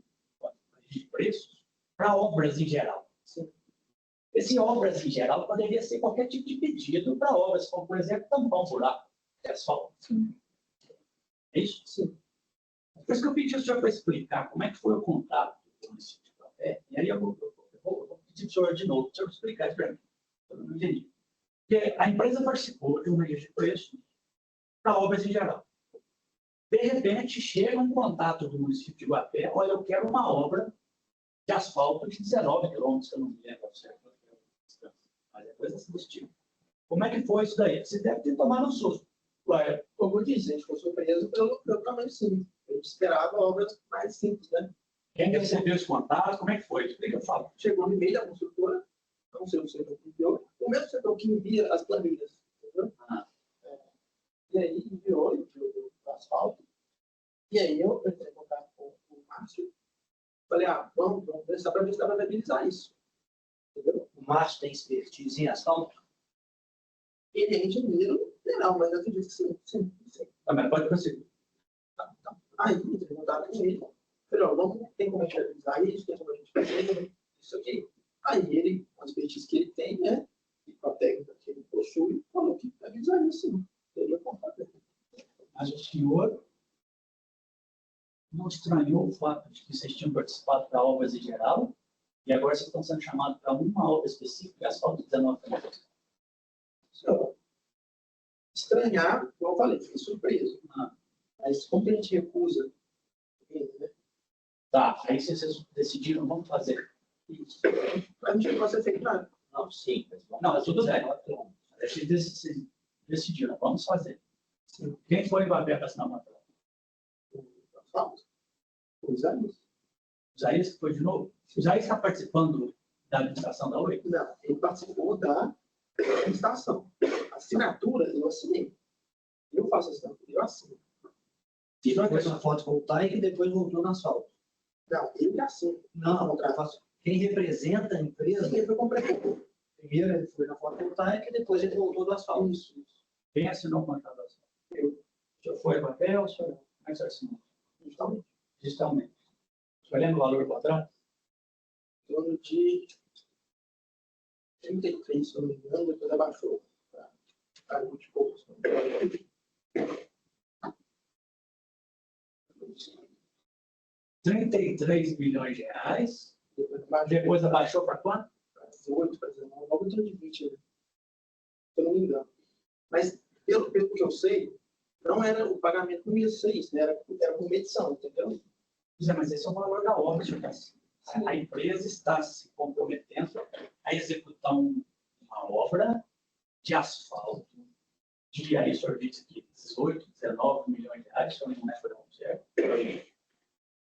de preços para obras em geral. Sim. Esse obras em geral poderia ser qualquer tipo de pedido para obras, como, por exemplo, tampão buraco de asfalto. É isso? Sim. Por isso que eu pedi ao senhor para explicar como é que foi o contato do município de Guapé. E aí eu vou pedir para o senhor de novo, para o senhor explicar isso para mim. Eu não entendi. Porque a empresa participou de um registro de preço para obras em geral. De repente, chega um contato do município de Guapé, olha, eu quero uma obra de asfalto de 19 quilômetros, que eu não me lembro, mas é coisa desse tipo. Como é que foi isso daí? Você deve ter tomado um susto. Ué, como eu disse, a gente ficou surpreso pelo tamanho simples. A gente esperava obras mais simples, né? Quem recebeu esse contato? Como é que foi? Explica, eu falo. Chegou no e-mail da construtora, não sei o setor que enviou, o mesmo setor que envia as planilhas, entendeu? E aí enviou o asfalto. E aí eu entrei em contato com o Márcio. Falei, vamos ver se dá para viabilizar isso. Entendeu? O Márcio tem expertise em asfalto? Ele é engenheiro geral, mas eu acredito que sim. Também pode prosseguir. Aí entrei em contato com ele. Falei, tem como a gente viabilizar isso, tem como a gente fazer isso aqui. Aí ele, com a expertise que ele tem, né? E com a técnica que ele possui, falou que viabilizaria sim. Teria como fazer. Mas o senhor não estranhou o fato de que vocês tinham participado para obras em geral e agora vocês estão sendo chamados para uma obra específica, asfalto 19 quilômetros? Senhor, estranhar, como eu falei, fiquei surpreso. Mas como que a gente recusa? Né? Tá, aí vocês decidiram, vamos fazer. Isso. A gente não pode ser feito nada. Não, sim. Mas vamos Não, fazer tudo bem. 19 quilômetros. Vocês decidiram, vamos fazer. Sim. Quem foi em Guapé para assinar o contrato? Asfalto. Os anos. O Isaías que foi de novo? O Isaías está participando da administração da Oi? Não, ele participou da licitação. Assinatura, eu assinei. Eu faço assinatura, eu assino. E foi na fotovoltaica e depois voltou no asfalto. Não, ele assina. Não, quem representa a empresa, Ele foi completo. primeiro ele foi na fotovoltaica e depois ele voltou do asfalto. Isso. Quem assinou o contrato da asfalto? Eu. O senhor foi a Guapé ou o senhor? Como é que o senhor assinou? Justamente. Digitalmente. O senhor lembra o valor do contrato? Em torno de 33, se não me engano, depois abaixou para 20 e poucos. 33 milhões de reais. Depois abaixou Depois abaixou para quanto? para 18, para 19, algo em torno de 20, né? Se eu não me engano. Mas, pelo que eu sei, não era o pagamento não ia ser isso, né? Era por medição, entendeu? Mas esse é o valor da obra, senhor Cassi. A empresa está se comprometendo a executar uma obra de asfalto de, aí o senhor disse aqui, 18, 19 milhões de reais, se eu não me lembro, certo?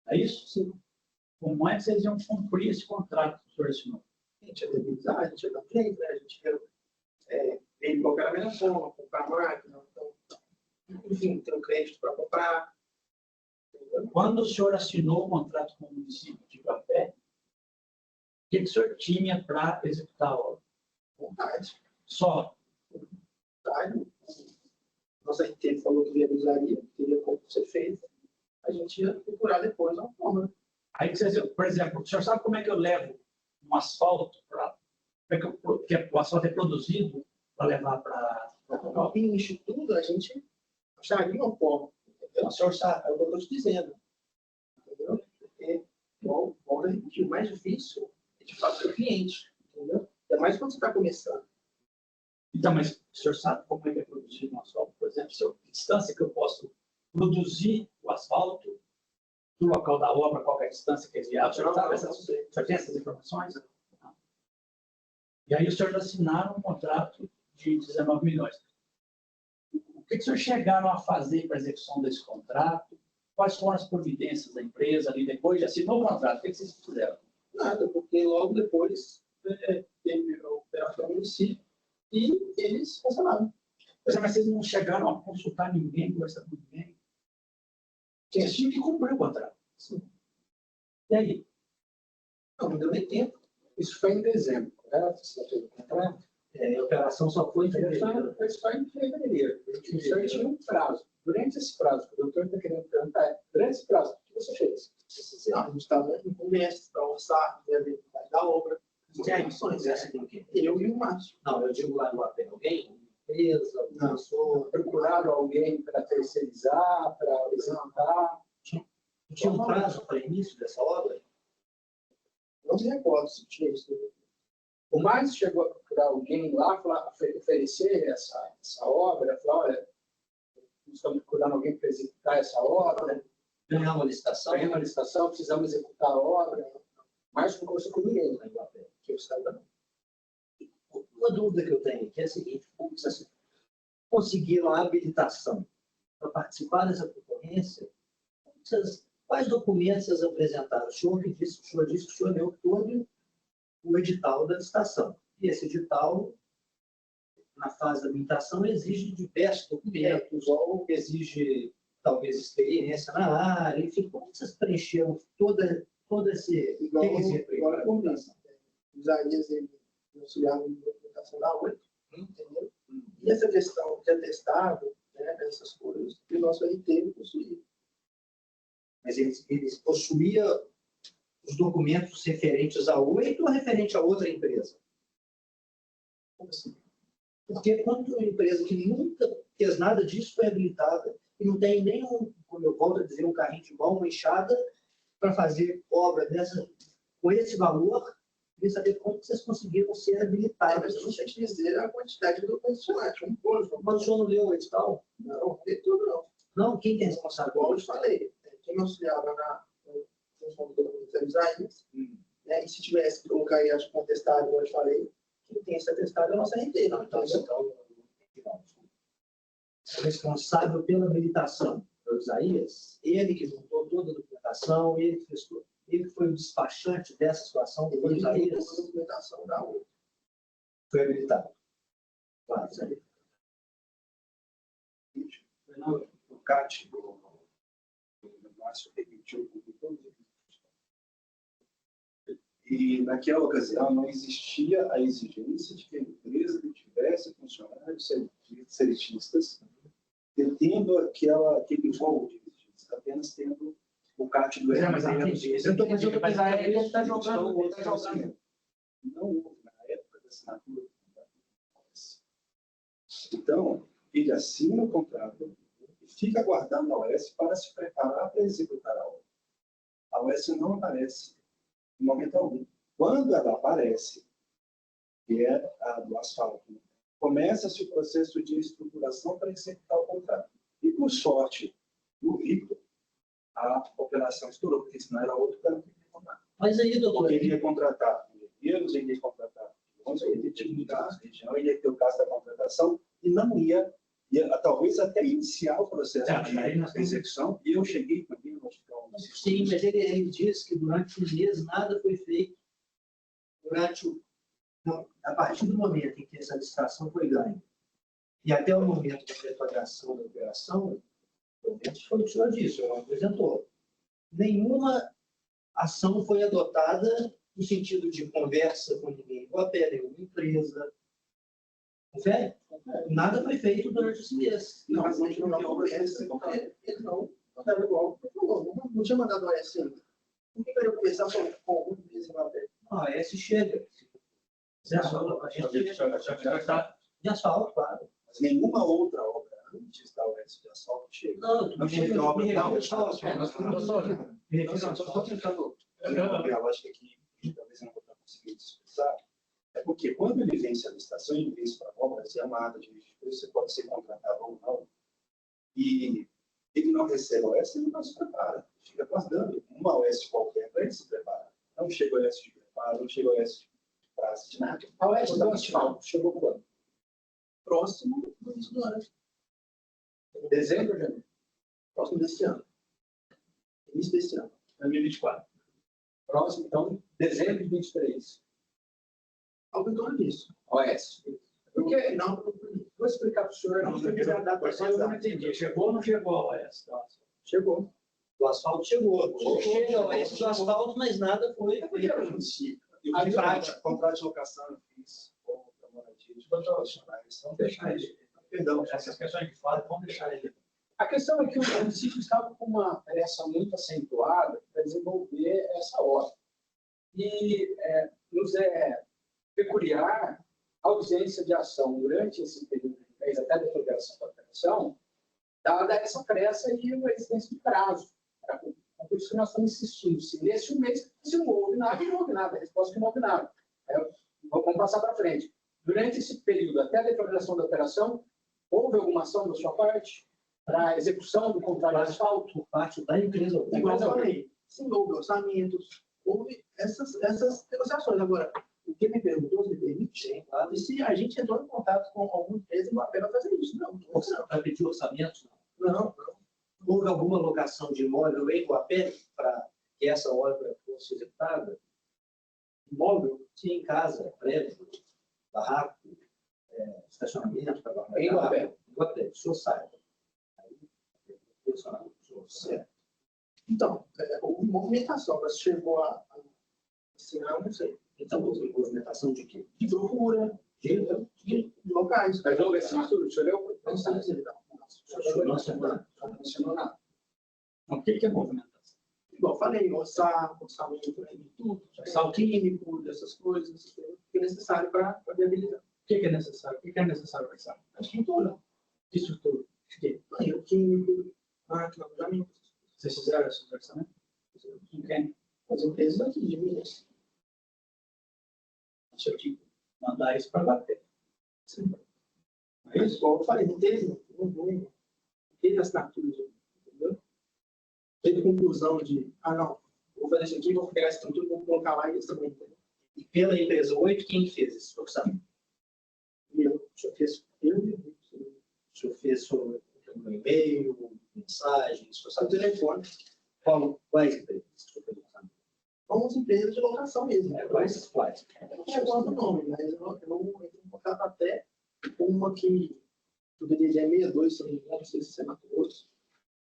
É isso? Sim. Como é que vocês iam cumprir esse contrato que o senhor assinou? A gente ia debilizar, a gente ia dar frente, né? A gente ia ver qual era a melhor forma, comprar máquina, então, enfim, ter um crédito para comprar. Entendeu? Quando o senhor assinou o contrato com o município de Guapé, o que o senhor tinha para executar a obra? Vontade. Só. Vontade. Nossa RT falou que viabilizaria, teria como ser feito. A gente ia procurar depois uma forma. Aí, por exemplo, o senhor sabe como é que eu levo um asfalto para. Como é que o asfalto é produzido para levar para. Em instituto, a gente acharia uma forma. Entendeu? O senhor sabe. É o que eu estou te dizendo. Entendeu? Porque o mais difícil é de fazer o cliente. Entendeu? É mais quando você está começando. Então, mas o senhor sabe como é que é produzido um asfalto? Por exemplo, a distância que eu posso produzir o asfalto do local da obra, qual é a distância que é viável? O senhor sabe o senhor tem essas informações? Não. E aí o senhor assinaram um contrato de 19 milhões. O que o senhor chegaram a fazer para a execução desse contrato? Quais foram as providências da empresa ali depois de assinou o contrato? O que vocês fizeram? Nada, porque logo depois teve a operação no município e eles cancelaram. Mas vocês não chegaram a consultar ninguém, conversar com ninguém? Vocês tinham que cumprir o contrato. Sim. E aí? Não deu nem tempo. Isso foi em dezembro, correto? Assinatura do contrato? A operação só foi em fevereiro. Foi só em fevereiro. Isso aí tinha um prazo. Durante esse prazo, que o doutor está querendo perguntar, durante esse prazo, o que você fez? Não, a gente estava em conversa para orçar, ver a viabilidade da obra. Você aí conversa com quem? Eu e o Márcio. Não, eu digo lá no papel. Alguém? Empresa, Não. pessoa. Procuraram alguém para terceirizar, para executar? Tinha um prazo para início dessa obra? Não me recordo se tinha isso. O Márcio chegou a procurar alguém lá para oferecer essa obra, falar, olha, nós estamos procurando alguém para executar essa obra, Ganhar uma licitação? ganhamos uma licitação, precisamos executar a obra. Márcio não conversou com ninguém lá em papel, que eu saiba não. Uma dúvida que eu tenho aqui é a seguinte: como vocês conseguiram a habilitação para participar dessa concorrência? Quais documentos vocês apresentaram? O senhor disse que o senhor leu todo o edital da licitação. E esse edital, na fase da habilitação, exige diversos documentos, ou exige, talvez, experiência na área, enfim, como vocês preencheram todo esse Igual requisito aí agora para a com habilitação? o Isaías, ele auxiliava em documentação da UEM, entendeu? E essa questão de atestado, né, essas coisas, que o nosso RT possuía. Mas eles possuíam os documentos referentes ao 8 ou referente a outra empresa? Como assim? Porque quando uma empresa que nunca fez nada disso foi habilitada e não tem nenhum, como eu volto a dizer, um carrinho de mão, uma enxada, para fazer obra dessa, com esse valor, queria saber como vocês conseguiram ser habilitados. Mas eu não sei te dizer a quantidade de documentos, um pouco. Mas o senhor não leu o edital? Não, não tem tudo não. Não? Quem tem responsável? Igual eu te falei, quem me auxiliava na função do documento era o Isaías, né? E se tivesse que colocar aí, acho que um atestado, como eu te falei, quem tem esse atestado é a nossa RT, não, Então, entendeu? o responsável pela habilitação foi o Isaías, ele que juntou toda a documentação, ele que fez tudo. Ele foi o despachante dessa situação, foi o Ele tem toda a Isaías, documentação da UEM. foi habilitado. Claro, Isaías. O CAT, o Márcio permitiu todos os. E naquela ocasião não existia a exigência de que a empresa tivesse funcionários seletistas, detendo aquele rol de exigência, apenas tendo o CAT do Mas eu estou pensando que ele está jogando. Não houve na época da assinatura do contrato. Então, ele assina o contrato e fica aguardando a OS para se preparar para executar a obra. A OS não aparece em momento algum. Quando ela aparece, que é a do asfalto, começa-se o processo de estruturação para executar o contrato. E, por sorte do Rico, a operação estourou, porque senão era outro cara que ia contratar. Mas aí, doutor, Porque ele ia contratar engenheiros, ele ia contratar ele ia mudar a região, ele ia ter o caso da contratação e não ia talvez até iniciar o processo de execução. E eu cheguei também, acho que sim, mas ele diz que durante um mês nada foi feito. A partir do momento em que essa licitação foi ganha e até o momento da efetuação da operação, pelo menos foi o que o senhor disse, o senhor apresentou. Nenhuma ação foi adotada no sentido de conversa com ninguém, com a nenhuma empresa. Confere? Nada foi feito durante esse mês. Não, mas não tinha uma obra ele não mandava igual. Não tinha mandado a OS ainda. Por que eu ia conversar com um mês em papel? Ah, esse chega. De asfalto, claro. Mas nenhuma outra obra antes da OS de asfalto chega. Não chega de obra. Não, só estou tentando ver a lógica aqui, talvez eu não vou conseguir expressar. É porque quando ele vence a licitação, ele vence para a obra, se é uma ata de você pode ser contratado ou não, e ele não recebe a OS, ele não se prepara. Fica aguardando uma OS qualquer para ele se preparar. Não chega o OS de preparo, não chega o OS de prazo, de nada. A OS do asfalto chegou quando? Próximo do início do ano. Dezembro, janeiro? Próximo desse ano. Início desse ano. 2024. Próximo, então, dezembro de 23. Algo em torno disso. OS. Porque, Não, vou explicar para o senhor, não não foi quiser dar Mas eu não entendi. Chegou ou não chegou ao OS? chegou. O asfalto chegou. Chegou esse do asfalto, mas nada foi. É porque era um município. E Aí, o contrato de locação eu fiz com a moradia de profissionais. Vamos deixar ele. Perdão, Essas questões de fato, vamos deixar ele. a questão é que o município estava com uma pressa muito acentuada para desenvolver essa obra. E nos é peculiar a ausência de ação durante esse período de mês, até a declaração da operação, dada essa pressa e a existência de prazo. Por isso que nós estamos insistindo. Se nesse um mês, se não houve nada, não houve nada. A resposta é que não houve nada. Vamos passar para frente. Durante esse período, até a declaração da operação, houve alguma ação da sua parte para a execução do contrato de asfalto? Por parte da empresa. Igual eu falei, sim, houve orçamentos, houve essas negociações. Agora, o que me perguntou, se me permite, claro, e se a gente entrou em contato com alguma empresa no papel para fazer isso? Não, não. Para pedir orçamento? Não. Houve alguma locação de imóvel em Guapé para que essa obra fosse executada? Imóvel? Sim, casa, prédio, barraco, estacionamento. Em Guapé. Em Guapé, o senhor sabe. Certo. Então, houve movimentação, mas chegou a assinar, não sei, Então, houve movimentação de quê? de procura, de locais. Mas houve assinatura? O senhor leu? Não sei dizer, não. Não Não nada. O que é movimentação? Igual eu falei, orçamento de tudo, sal químico, essas coisas, que é necessário para viabilizar. O que é necessário? O que é necessário pensar? A estrutura, Que estrutura? banheiro químico, máquina, alojamento. Vocês fizeram esse orçamento? Com quem? As empresas aqui de Minas. O senhor tinha que mandar isso para bater. Sim. É isso, igual eu falei, não teve assinatura, entendeu? Teve conclusão de, não, vou fazer isso aqui, vou pegar essa estrutura, vou colocar lá e eles também, entendeu? E pela empresa 8, quem fez esse orçamento? O senhor fez, O senhor fez sobre um e-mail, mensagem, o telefone. Quais empresas? O senhor fez o orçamento? Vamos empresas de locação mesmo. Quais? Eu não recordo o nome, mas eu entrei em contato até com uma que do DDG 62, se não sei se é Mato Grosso,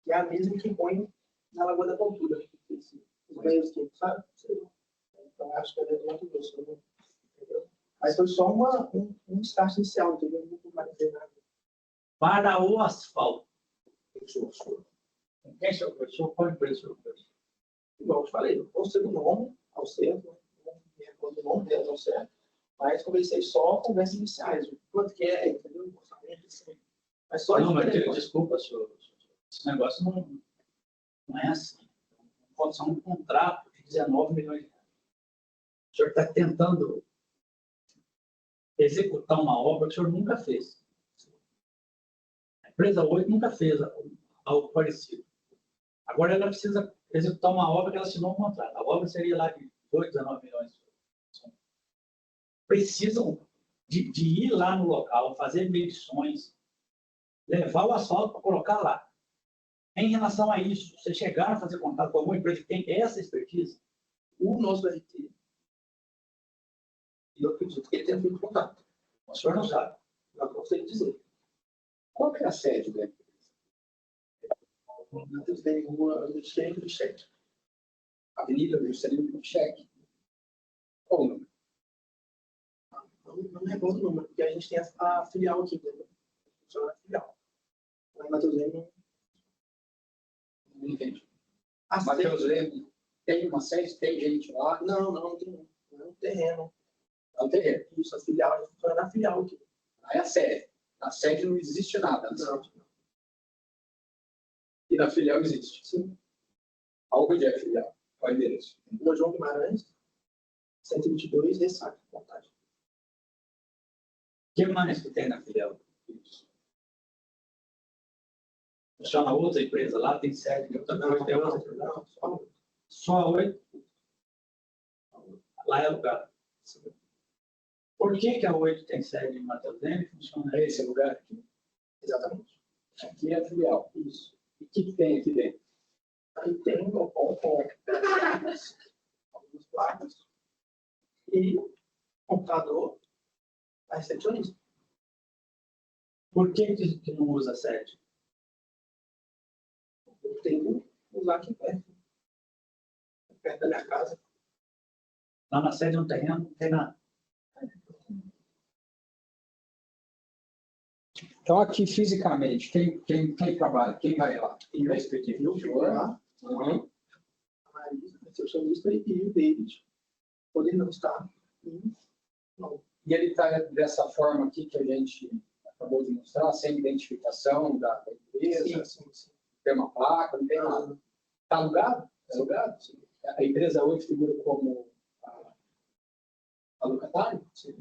que é a mesma que põe na Lagoa da Cultura. Os banheiros químicos, sabe? Então, acho que é do Mato Grosso. Entendeu? Mas foi só um start inicial, entendeu? Não vai dizer nada. Para o asfalto. O senhor. Quem é o senhor? Qual empresa o senhor? Igual eu te falei, não sei o nome ao certo, não me recordo o nome dela ao certo, mas conversei só conversas iniciais, o quanto que é, entendeu? O orçamento, assim. Mas só Não, mas telefone. desculpa, senhor. Esse negócio não é assim. Pode ser um contrato de 19 milhões de reais. O senhor está tentando executar uma obra que o senhor nunca fez. A empresa 8 nunca fez algo parecido. Agora ela precisa executar uma obra que ela assinou um contrato. A obra seria lá de 8, 19 milhões. Precisam de ir lá no local, fazer medições, levar o asfalto para colocar lá. Em relação a isso, vocês chegaram a fazer contato com alguma empresa que tem essa expertise? O nosso RT, e eu acredito que ele tenha feito contato. O senhor não sabe. Não sei dizer. Qual que é a sede da empresa? Não tem nenhuma do cheque. Avenida Juscelino Kubitschek. Qual o número? Não me recordo o número, porque a gente tem a filial aqui, entendeu? Funciona a filial. Mas Matheus Leme Não entendi. a Matheus Leme tem uma sede, tem gente lá. não tem. Não é um terreno. Não tem terreno. Isso, a filial, funciona na filial aqui. Aí a sede. Na sede não existe nada. Não. E na filial existe. Sim. Aonde é a filial? Qual é o endereço? Rua João Guimarães, 122, Ressaca, vontade. O que mais que tem na filial? Funciona outra empresa lá, tem sede de outra coisa, tem outra empresa. Não, Só a 8? Lá é lugar. Por que a 8 tem sede em Matheus Leme e funciona É esse lugar aqui. exatamente. Aqui é a filial. Isso. E o que tem aqui dentro? Aí tem o galpão com algumas placas e computador a recepcionista. Por que não usa a sede? Eu tenho que usar aqui perto da minha casa. Lá na sede no terreno não tem nada. Então, aqui, fisicamente, quem trabalha, quem vai lá? Quem vai escrever? Eu vou lá, Uhum. a Marisa, a recepcionista, e o David, podendo não estar. E ele está dessa forma aqui que a gente acabou de mostrar, sem identificação da empresa, Sim. tem uma placa, não tem nada. Está alugado? É alugado? Sim. A empresa hoje figura como a locatária? Sim.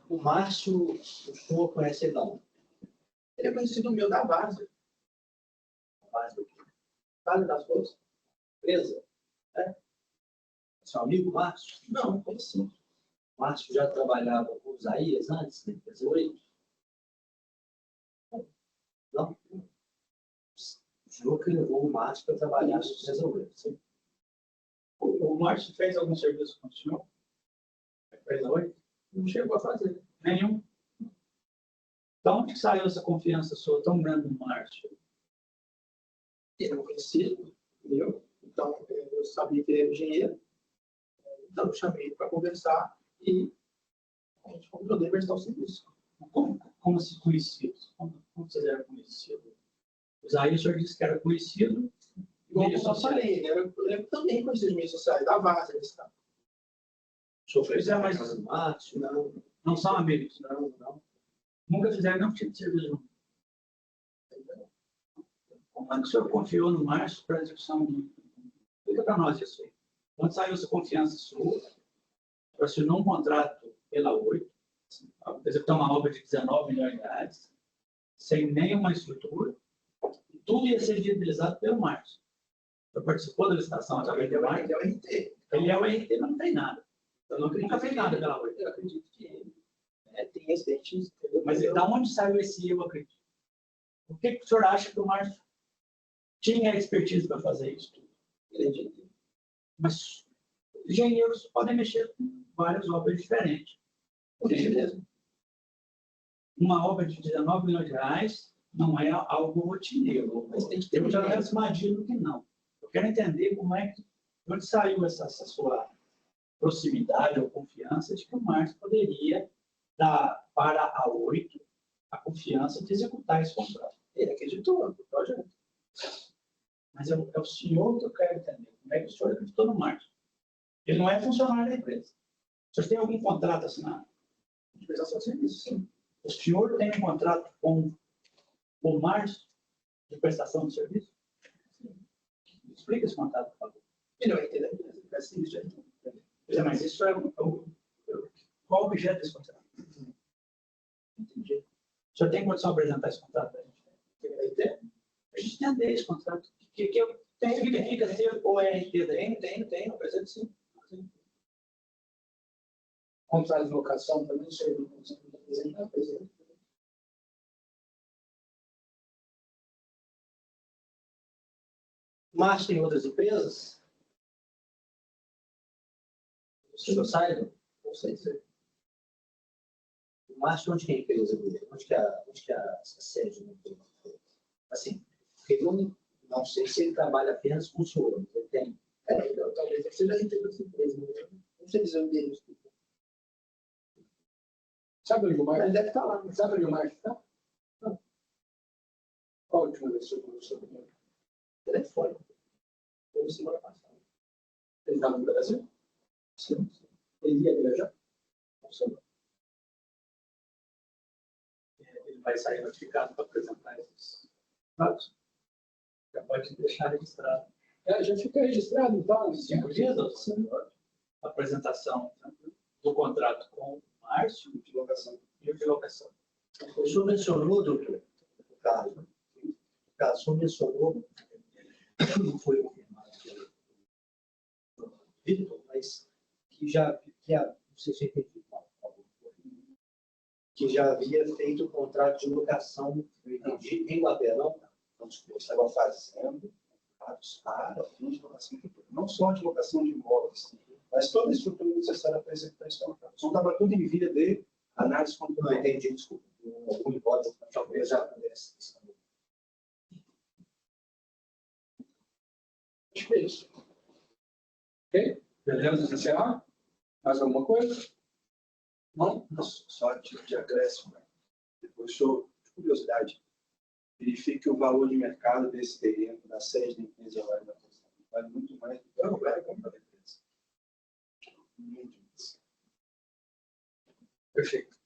O Márcio, o senhor conhece ele não? Ele é conhecido meu da base. Mas do que? Base das coisas. Empresa? É? Seu amigo Márcio? Não, conheci. O Márcio já trabalhava com o Isaías antes da empresa 8? Não? O senhor que levou o Márcio para trabalhar na empresa 8. O Márcio fez algum serviço com o senhor? Fez hoje? Não chegou a fazer. Nenhum. Da onde que saiu essa confiança sua tão grande no Márcio? Ele não conhecia, entendeu? Então, eu sabia que ele era engenheiro. Então, eu chamei ele para conversar e a gente combinou de prestar o serviço. Como se conhecidos? Como vocês eram conhecidos? Aí o senhor disse que era conhecido. Igual Mídias eu sociais. falei, ele também conhecia as mídias sociais, da base, ele está. O senhor fez Pois é, mas- casa do Márcio? Não são amigos. Não. Nunca fizeram nenhum tipo de serviço junto. Como é que o senhor confiou no Márcio para a execução? Explica para nós isso aí. Quando saiu essa confiança sua, para assinar um contrato pela 8, executar uma obra de 19 milhões de reais, sem nenhuma estrutura, e tudo ia ser viabilizado pelo Márcio. Você participou da licitação através do Márcio? Ele é o RT. Ele é o RT, mas não tem nada. Eu não acredito. Nunca fez nada pela 8. Eu acredito que ele tem expertise. Mas da onde saiu esse eu acredito? O que o senhor acha que o Márcio tinha expertise para fazer isso tudo? Ele é de Mas engenheiros podem mexer com várias obras diferentes. ele mesmo. Uma obra de 19 milhões de reais não é algo rotineiro. Mas tem que ter Eu um já jeito. imagino que não. Eu quero entender como é que, de onde saiu essa sua proximidade ou confiança de que o Márcio poderia dar para a 8 a confiança de executar esse contrato. Ele acreditou no projeto. Mas é o senhor que eu quero entender. Como é que o senhor acreditou no Márcio? Ele não é funcionário da empresa. O senhor tem algum contrato assinado? De prestação de serviço, sim. O senhor tem um contrato com o Márcio de prestação de serviço? Explica esse contrato, por favor. Ele é o RT da empresa. Ele é serviço de RT. Mas isso é qual o objeto desse contrato? Entendi. O senhor tem condição de apresentar esse contrato para a gente? Ele é RT? A gente entender esse contrato. Que significa ser o RT da Tem, apresento sim. Contrato de locação também, Não sei, não consigo apresentar, apresento. O Márcio tem outras empresas? O senhor saiba? Não sei dizer. O Márcio, onde que é a empresa dele? Onde que é a sede da empresa? Assim, porque eu não sei se ele trabalha apenas com o senhor, mas ele tem. Então, talvez ele seja RT dessa empresa. Não sei dizer o dele. Sabe onde o Mas ele Márcio deve estar lá. Mas sabe onde o Márcio está? Qual a última vez que você conversou com ele? telefone. Foi semana passada. Ele está no Brasil? Sim. Ele ia viajar? Não sei. Ele vai sair notificado para apresentar esses dados. Já pode deixar registrado. Já fica registrado, então. 5 dias, a apresentação do contrato com o Márcio De locação. e o de locação. O senhor mencionou, doutor, no caso, o senhor mencionou, não foi confirmado pelo Vitor, mas que não sei se eu entendi, que já havia feito o contrato de locação, eu entendi, em Guapé, não? Então, eu estava fazendo contratos para fins de locação futura. Não só de locação de imóveis, mas toda a estrutura necessária para executar esse contrato. Então, estava tudo em via de análise Não controlada. entendi, desculpa. Algum hipótese, talvez já pudesse. Acho que é isso. Ok? Beleza? Encerrar? Mais alguma coisa? Não? Só tipo de acréscimo. Depois, só de curiosidade, verifique o valor de mercado desse terreno da sede da empresa vale muito mais do que o valor da compra da empresa. Muito mais. Perfeito.